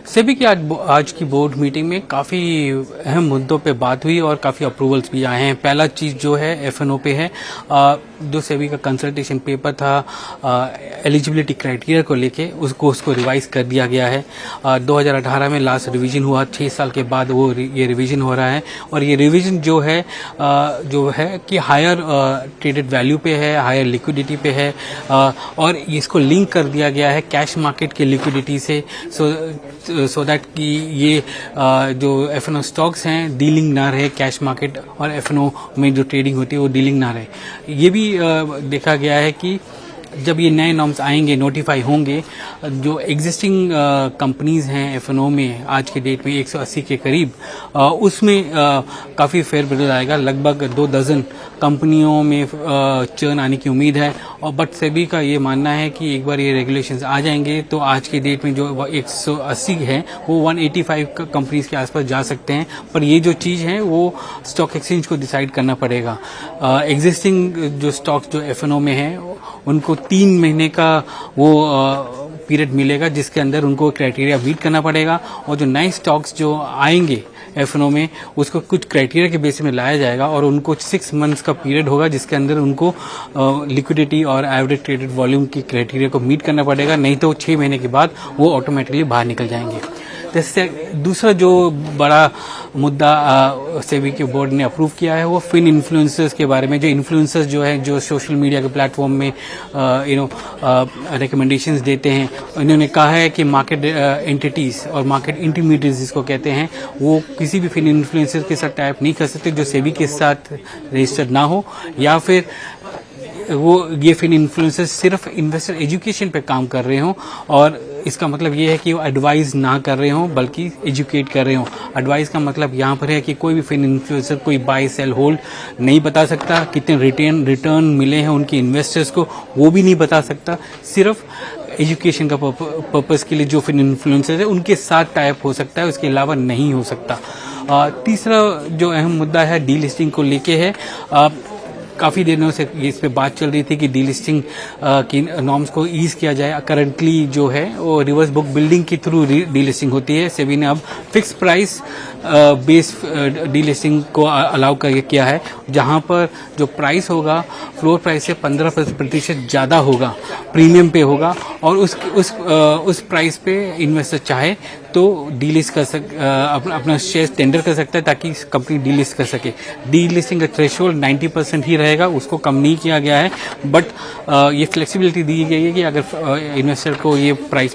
सेबी की आज की बोर्ड मीटिंग में काफ़ी अहम मुद्दों पे बात हुई और काफ़ी अप्रूवल्स भी आए हैं। पहला चीज़ जो है एफएनओ पे है। जो सेबी का कंसल्टेशन पेपर था एलिजिबिलिटी क्राइटेरिया को लेके उसको रिवाइज कर दिया गया है। 2018 में लास्ट रिवीजन हुआ, 6 साल के बाद ये रिवीजन हो रहा है और ये रिवीजन जो है कि हायर ट्रेडेड वैल्यू पे है, हायर लिक्विडिटी पे है और इसको लिंक कर दिया गया है कैश मार्केट के लिक्विडिटी से, सो दैट कि ये जो एफएनओ स्टॉक्स हैं डीलिंग ना रहे कैश मार्केट और एफएनओ में जो ट्रेडिंग होती है वो डीलिंग ना रहे। ये भी देखा गया है कि जब ये नए नॉर्म्स आएंगे, नोटिफाई होंगे, जो एग्जिस्टिंग कंपनीज हैं एफएनओ में आज के डेट में 180 के करीब, उसमें काफ़ी फेरबदल आएगा। लगभग 2 दर्जन कंपनियों में चर्न आने की उम्मीद है और बट सेबी का ये मानना है कि एक बार ये रेगुलेशंस आ जाएंगे तो आज के डेट में जो 180 है वो 185 कंपनीज के आसपास जा सकते हैं। पर ये जो चीज़ है वो स्टॉक एक्सचेंज को डिसाइड करना पड़ेगा। एग्जिस्टिंग जो स्टॉक्स जो एफएनओ में है उनको 3 महीने का वो पीरियड मिलेगा जिसके अंदर उनको क्राइटेरिया मीट करना पड़ेगा और जो नए स्टॉक्स जो आएंगे एफएनओ में उसको कुछ क्राइटेरिया के बेसिस में लाया जाएगा और उनको 6 मंथ्स का पीरियड होगा जिसके अंदर उनको लिक्विडिटी और एवरेज ट्रेडेड वॉल्यूम की क्राइटेरिया को मीट करना पड़ेगा, नहीं तो 6 महीने के बाद वो ऑटोमेटिकली बाहर निकल जाएंगे। जैसे दूसरा जो बड़ा मुद्दा सेबी के बोर्ड ने अप्रूव किया है वो फिन इन्फ्लुएंसर्स के बारे में। जो इन्फ्लुएंसर्स जो है जो सोशल मीडिया के प्लेटफॉर्म में रिकमेंडेशंस देते हैं, इन्होंने कहा है कि मार्केट एंटिटीज और मार्केट इंटरमीडिएट्स जिसको कहते हैं वो किसी भी फिन इन्फ्लुएंसर के साथ टाइप नहीं कर सकते जो सेबी के साथ रजिस्टर्ड ना हो, या फिर ये फिन इन्फ्लुएंसर सिर्फ इन्वेस्टर एजुकेशन पे काम कर रहे हों। और इसका मतलब ये है कि वो एडवाइस ना कर रहे हों बल्कि एजुकेट कर रहे हों। एडवाइस का मतलब यहाँ पर है कि कोई भी फिन इन्फ्लुएंसर कोई बाय सेल होल्ड नहीं बता सकता, कितने रिटर्न मिले हैं उनके इन्वेस्टर्स को वो भी नहीं बता सकता। सिर्फ एजुकेशन का पर्पस के लिए जो फिन इन्फ्लुएंसर है उनके साथ टाइप हो सकता है, उसके अलावा नहीं हो सकता। तीसरा जो अहम मुद्दा है डीलिस्टिंग को लेके है। काफ़ी दिनों से इस पे बात चल रही थी कि डीलिस्टिंग की नॉर्म्स को ईज किया जाए। करंटली जो है वो रिवर्स बुक बिल्डिंग के थ्रू डीलिस्टिंग होती है। सेबी ने अब फिक्स प्राइस बेस डीलिस्टिंग को अलाउ किया है, जहां पर जो प्राइस होगा फ्लोर प्राइस से 15% ज़्यादा होगा, प्रीमियम पे होगा और उस प्राइस पे इन्वेस्टर चाहे तो डीलिस्ट अपना शेयर टेंडर कर सकता है ताकि कंपनी डीलिस्ट कर सके। डीलिस्टिंग का थ्रेशोल्ड 90% ही रहेगा, उसको कम नहीं किया गया है, बट ये फ्लेक्सिबिलिटी दी गई है कि अगर इन्वेस्टर को ये प्राइस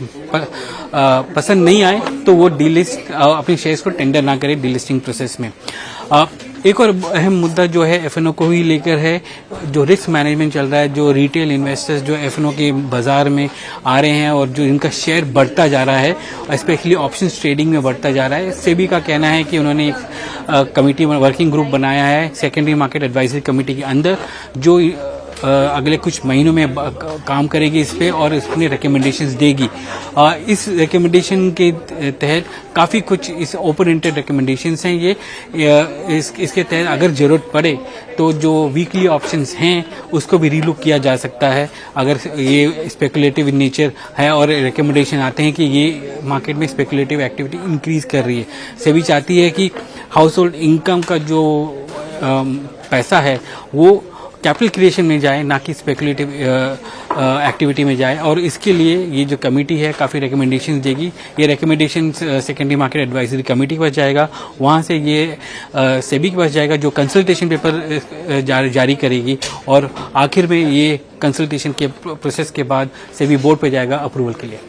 पसंद नहीं आए तो वो डीलिस्ट अपने शेयर्स को टेंडर ना करे डीलिस्टिंग प्रोसेस में। एक और अहम मुद्दा जो है एफएनओ को ही लेकर है, जो रिस्क मैनेजमेंट चल रहा है, जो रिटेल इन्वेस्टर्स जो एफएनओ के बाजार में आ रहे हैं और जो इनका शेयर बढ़ता जा रहा है, स्पेशली ऑप्शंस ट्रेडिंग में बढ़ता जा रहा है। सेबी का कहना है कि उन्होंने एक कमिटी वर्किंग ग्रुप बनाया है सेकेंडरी मार्केट एडवाइजरी कमेटी के अंदर, जो अगले कुछ महीनों में काम करेगी इस पे और इसमें रिकमेंडेशंस देगी। इस रिकमेंडेशन के तहत काफ़ी कुछ इस ओपन एंडेड रिकमेंडेशंस हैं। इसके तहत अगर ज़रूरत पड़े तो जो वीकली ऑप्शंस हैं उसको भी रीलुक किया जा सकता है अगर ये स्पेकुलेटिव इन नेचर है और रिकमेंडेशन आते हैं कि ये मार्केट में स्पेकुलेटिव एक्टिविटी इंक्रीज कर रही है। सेबी चाहती है कि हाउस होल्ड इनकम का जो पैसा है वो कैपिटल क्रिएशन में जाए, ना कि स्पेकुलेटिव एक्टिविटी में जाए, और इसके लिए ये जो कमेटी है काफ़ी रिकमेंडेशंस देगी। ये recommendations secondary market advisory committee के पास जाएगा, वहाँ से ये सेबी के पास जाएगा जो कंसल्टेशन पेपर जारी करेगी और आखिर में ये कंसल्टेशन के प्रोसेस के बाद सेबी बोर्ड पे जाएगा अप्रूवल के लिए।